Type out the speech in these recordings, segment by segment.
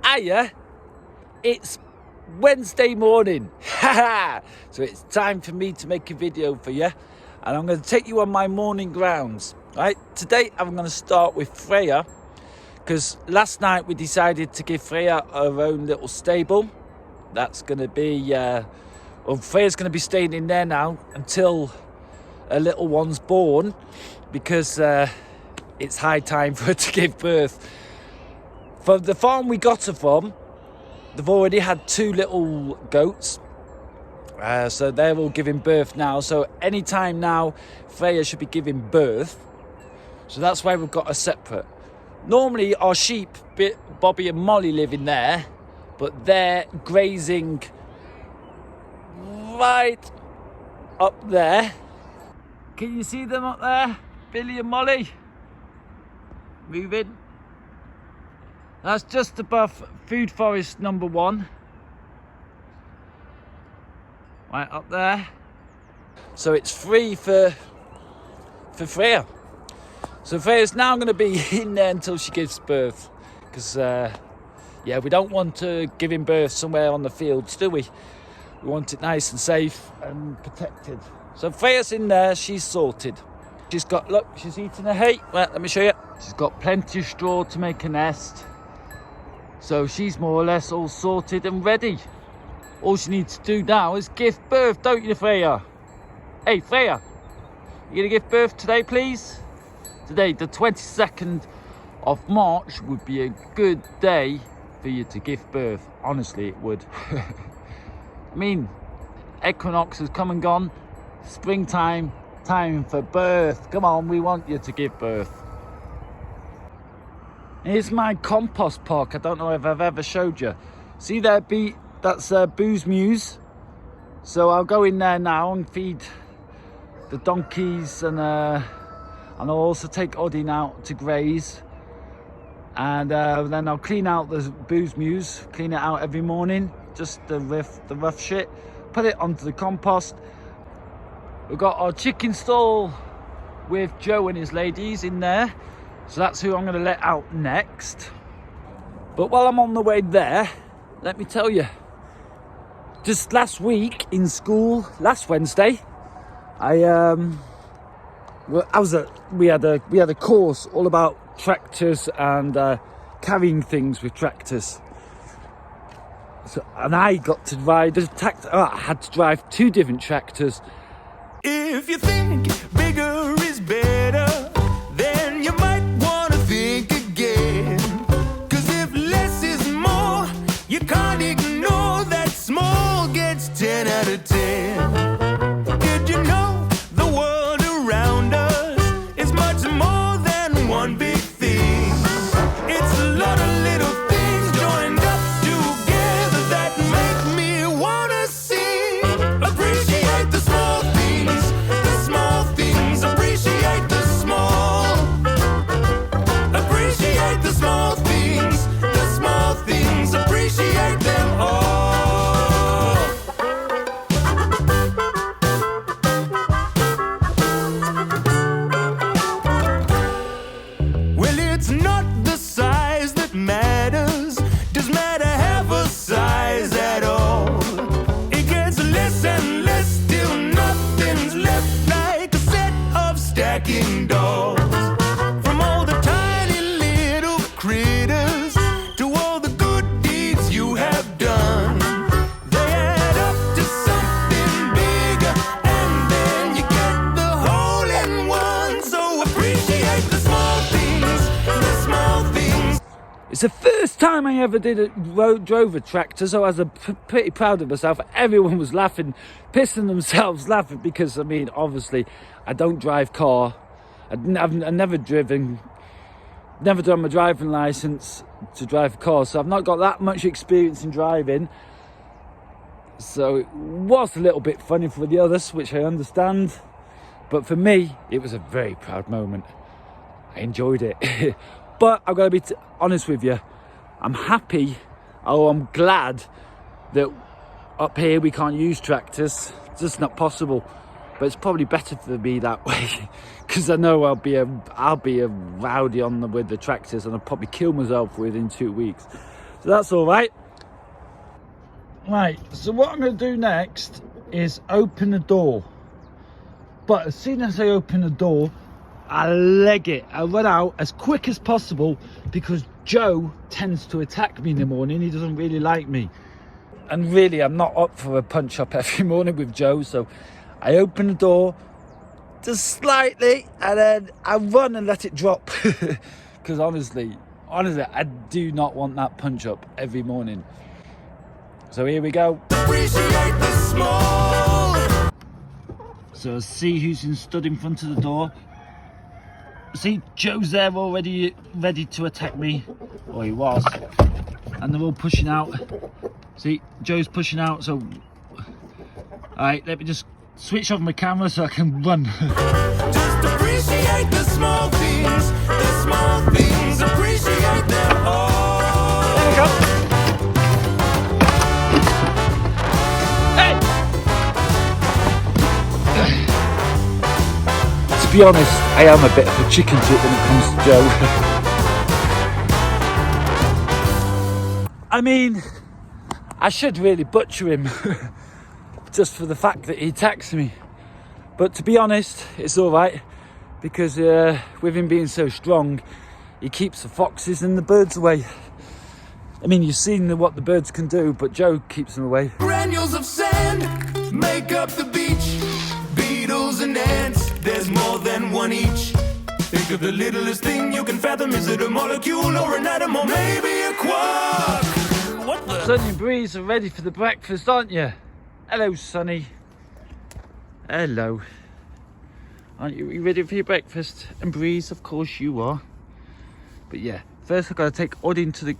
Hiya, it's Wednesday morning, so it's time for me to make a video for you, and I'm going to take you on my morning grounds. Right, today I'm going to start with Freya, because last night we decided to give Freya her own little stable. That's going to be, Freya's going to be staying in there now until her little one's born, because it's high time for her to give birth. From the farm we got her from, they've already had 2 little goats, so they're all giving birth now. So any time now, Freya should be giving birth. So that's why we've got her separate. Normally our sheep, Bobby and Molly, live in there, but they're grazing right up there. Can you see them up there, Billy and Molly? Moving. That's just above food forest number 1. Right up there. So it's free for Freya. So Freya's now going to be in there until she gives birth. Because, yeah, we don't want her giving birth somewhere on the fields, do we? We want it nice and safe and protected. So Freya's in there, she's sorted. She's got, look, she's eating her hay. Right, let me show you. She's got plenty of straw to make a nest. So she's more or less all sorted and ready. All she needs to do now is give birth, don't you, Freya? Hey, Freya, you gonna give birth today, please? Today, the 22nd of March, would be a good day for you to give birth. Honestly, it would. I mean, equinox has come and gone. Springtime, time for birth. Come on, we want you to give birth. Here's my compost park. I don't know if I've ever showed you. See there, that's Boo's Mews. So I'll go in there now and feed the donkeys, and I'll also take Oddin out to graze. And then I'll clean out the Boo's Mews, clean it out every morning, just the rough shit. Put it onto the compost. We've got our chicken stall with Joe and his ladies in there. So that's who I'm going to let out next. But while I'm on the way there, let me tell you, just last week in school, last Wednesday, we had a course all about tractors and carrying things with tractors. So, and I got to ride I had to drive 2 different tractors. If you think bigger is better, then you might want to think again. 'Cause if less is more, you can't ignore that small gets 10 out of 10. Did you know the world around us is much more than one big thing? It's a lot of little things joined up together that make me want to sing. Appreciate the small things, the small things. Appreciate the small. Appreciate the small things, the small things. Appreciate them all. Well, it's not the size that matters. Does matter have a size at all? It gets less and less till nothing's left, like a set of stacking dolls. From all the tiny little critters to all the good deeds you have done, they add up to something bigger, and then you get the whole in one. So appreciate the small things, the small things. It's the first time I ever drove a tractor, so I was pretty proud of myself. Everyone was laughing, pissing themselves laughing, because, I mean, obviously, I don't drive car. I've never done my driving licence to drive a car, so I've not got that much experience in driving. So it was a little bit funny for the others, which I understand. But for me, it was a very proud moment. I enjoyed it. But I've got to be honest with you. I'm happy, I'm glad that up here we can't use tractors. It's just not possible. but it's probably better for me that way because I know I'll be a rowdy with the tractors, and I'll probably kill myself within 2 weeks. So that's all right. Right, so what I'm going to do next is open the door. But as soon as I open the door, I leg it. I run out as quick as possible because Joe tends to attack me in the morning. He doesn't really like me. And really, I'm not up for a punch-up every morning with Joe. So I open the door just slightly and then I run and let it drop. Because honestly, I do not want that punch-up every morning. So here we go. Appreciate the small. So see who's stood in front of the door. See, Joe's there already ready to attack me. Or he was. And they're all pushing out. See, Joe's pushing out, so... Alright, let me just switch off my camera so I can run. Just appreciate the small things. The small things, appreciate them all. There we go. To be honest, I am a bit of a chicken to it when it comes to Joe. I mean, I should really butcher him just for the fact that he attacks me. But to be honest, it's all right because with him being so strong, he keeps the foxes and the birds away. I mean, you've seen what the birds can do, but Joe keeps them away. Granules of sand make up the beach. Beetles and ants, there's more than one each. Think of the littlest thing you can fathom. Is it a molecule or an atom or maybe a quark? What the? Sonny and Breeze are ready for the breakfast, aren't you? Hello, Sonny. Hello. Aren't you ready for your breakfast? And Breeze, of course you are. But yeah, first I've got to take Odin to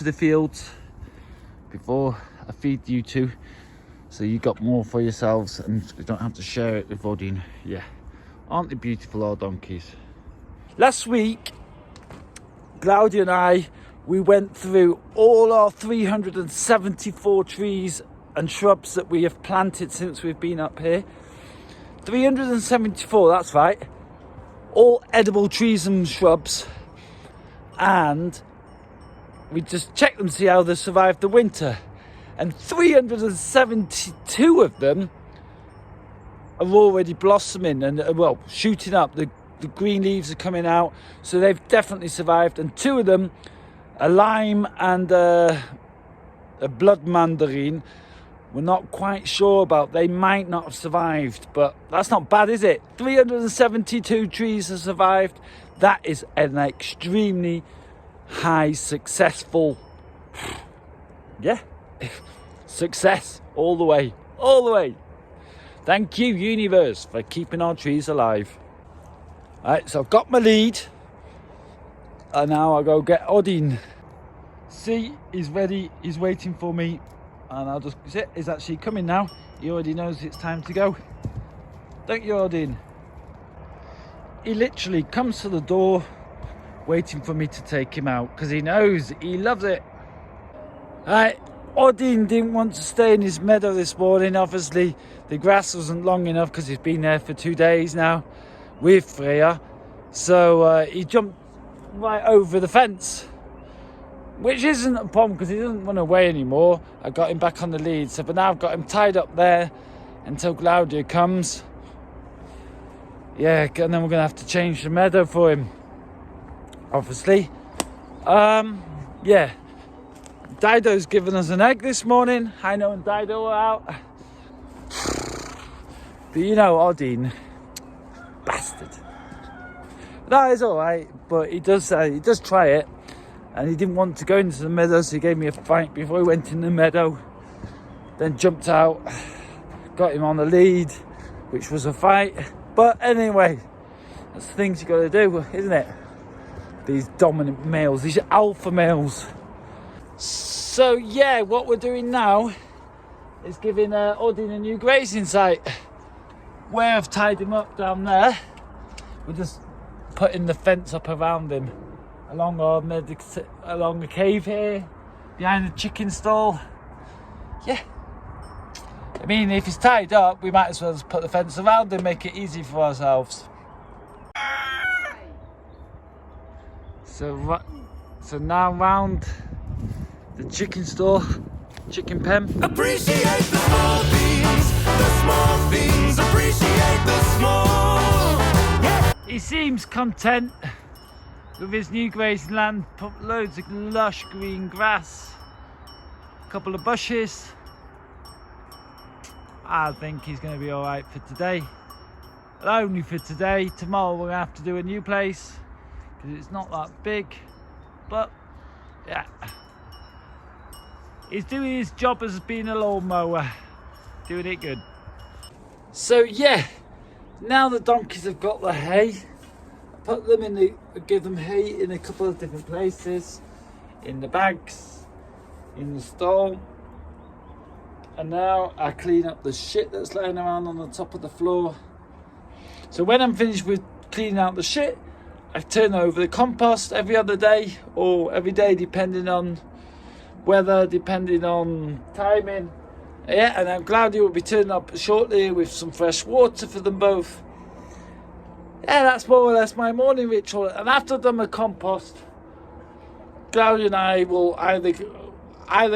the fields before I feed you two. So you got more for yourselves and you don't have to share it with Odin. Yeah. Aren't they beautiful, our donkeys? Last week, Claudia and I, we went through all our 374 trees and shrubs that we have planted since we've been up here. 374, that's right. All edible trees and shrubs. And we just checked them to see how they survived the winter. And 372 of them are already blossoming and, well, shooting up. The green leaves are coming out. So they've definitely survived. And 2 of them, a lime and a blood mandarin, we're not quite sure about. They might not have survived. But that's not bad, is it? 372 trees have survived. That is an extremely high successful... Yeah. Success all the way. Thank you, universe, for keeping our trees alive. Alright, so I've got my lead, and now I'll go get Odin. See, he's ready, he's waiting for me, and I'll just sit. He's actually coming now. He already knows it's time to go. Don't you, Odin? He literally comes to the door waiting for me to take him out because he knows, he loves it. Alright, Odin didn't want to stay in his meadow this morning. Obviously the grass wasn't long enough because he's been there for 2 days now with Freya. So he jumped right over the fence, which isn't a problem because he doesn't run away anymore. I got him back on the lead, so but now I've got him tied up there until Claudia comes. Yeah, and then we're gonna have to change the meadow for him, obviously. Yeah, Dido's given us an egg this morning. Heino and Dido are out. But you know, Odin, bastard. That is alright, but he does try it. And he didn't want to go into the meadow, so he gave me a fight before he went in the meadow. Then jumped out, got him on the lead, which was a fight. But anyway, that's the things you got to do, isn't it? These dominant males, these alpha males. So yeah, what we're doing now is giving Odin a new grazing site. Where I've tied him up down there, we're just putting the fence up around him. Along the cave here, behind the chicken stall. Yeah, I mean, if he's tied up, we might as well just put the fence around and make it easy for ourselves. So now round the chicken store, chicken pen. Appreciate the small things, appreciate the small. Yeah. He seems content with his new grazing land, put loads of lush green grass, a couple of bushes. I think he's going to be alright for today. But only for today. Tomorrow we're going to have to do a new place because it's not that big. But yeah, he's doing his job as being a lawnmower, doing it good. So yeah, now the donkeys have got the hay. I put them in give them hay in a couple of different places, in the bags, in the stall. And now I clean up the shit that's laying around on the top of the floor. So when I'm finished with cleaning out the shit, I turn over the compost every other day or every day depending on weather, depending on timing. Yeah, and I'm glad you will be turning up shortly with some fresh water for them both. Yeah, that's more or less my morning ritual. And after I've done my compost, Claudia and I will either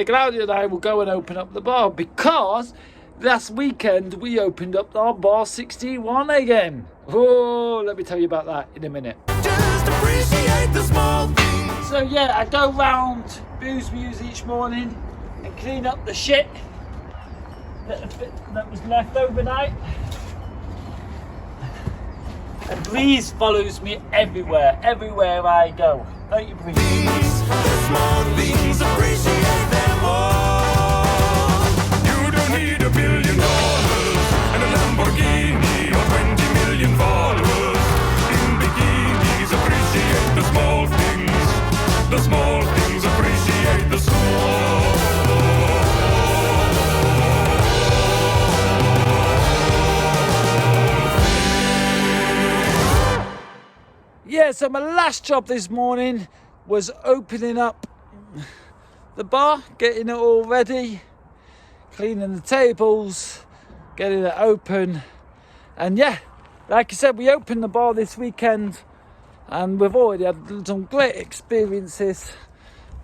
Claudia and I will go and open up the bar, because last weekend we opened up our bar 61 again. Oh, let me tell you about that in a minute. Just appreciate the small things. So yeah, I go round Booze Muse each morning and clean up the shit that was left overnight. And Breeze follows me everywhere I go. Don't you, Breeze? The small things, appreciate them all. You don't need $1 billion and a Lamborghini or 20 million followers in bikinis. Appreciate the small things. The small things, appreciate the small. Yeah, so my last job this morning was opening up the bar, getting it all ready, cleaning the tables, getting it open. And yeah, like I said, we opened the bar this weekend and we've already had some great experiences.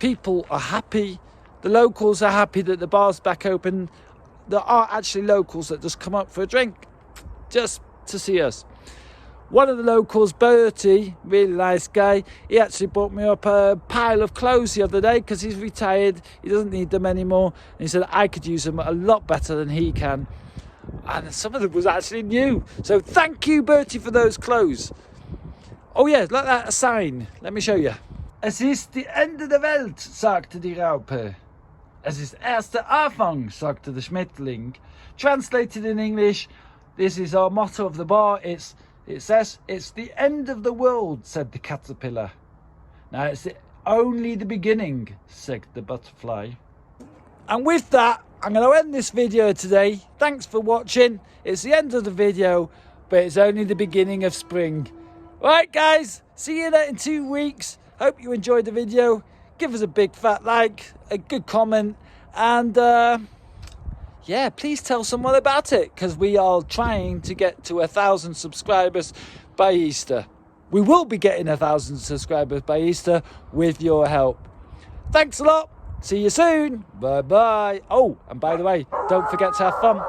People are happy. The locals are happy that the bar's back open. There are actually locals that just come up for a drink just to see us. One of the locals, Bertie, really nice guy, he actually brought me up a pile of clothes the other day because he's retired, he doesn't need them anymore. And he said I could use them a lot better than he can. And some of them was actually new. So thank you, Bertie, for those clothes. Oh yeah, look at that sign. Let me show you. Es ist die Ende der Welt, sagte die Raupe. Es ist erst der Anfang, sagte der Schmetterling. Translated in English, this is our motto of the bar. It says, it's the end of the world, said the caterpillar. Now it's only the beginning, said the butterfly. And with that, I'm going to end this video today. Thanks for watching. It's the end of the video, but it's only the beginning of spring. Right, guys, see you in 2 weeks. Hope you enjoyed the video. Give us a big fat like, a good comment, and yeah, please tell someone about it, because we are trying to get to 1,000 subscribers by Easter. We will be getting 1,000 subscribers by Easter with your help. Thanks a lot. See you soon. Bye bye. Oh, and by the way, don't forget to have fun.